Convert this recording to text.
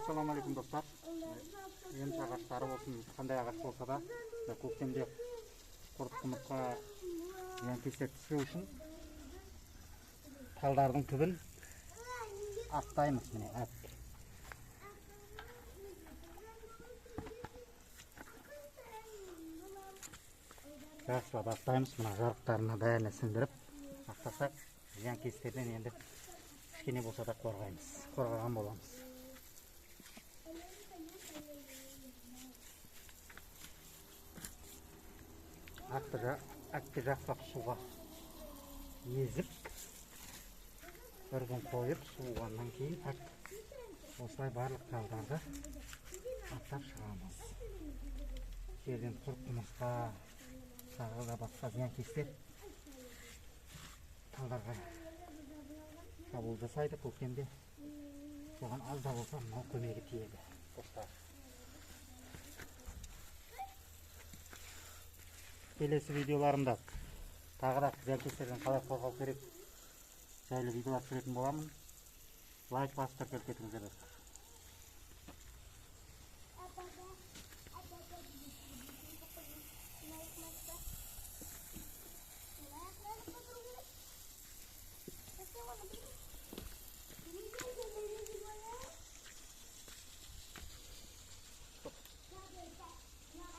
Ассалаумағалейкум достар. Емші ағаштары болсын, қандай ағаш болса да, көктемде құрт құмыртқа зиянкестер түсу үшін талдардың түбін аттаймыз. Міне ат. Жақсылап аттаймыз. Мына жарықтарына бәріне сіңдіріп ақтасақ, зиянкестерден енді кішкене болса да қорғаған боламыз. Атты жақсылап суға езіп, бір күн қойып суығаннан кейін осылай барлық талдарды аттап шығамыз. Жерден құрт құмыртқа, тағы да басқа зиянкестер талдарға шабуыл жасайды. Көктемде соған аз да болса мынау көмегі тиеді достар. Келесі видеоларымда тағы да зиянкестерден қалай қорғау керек жайлы видеолар түсіретін боламын. Лайк басып кетіңіздер достар.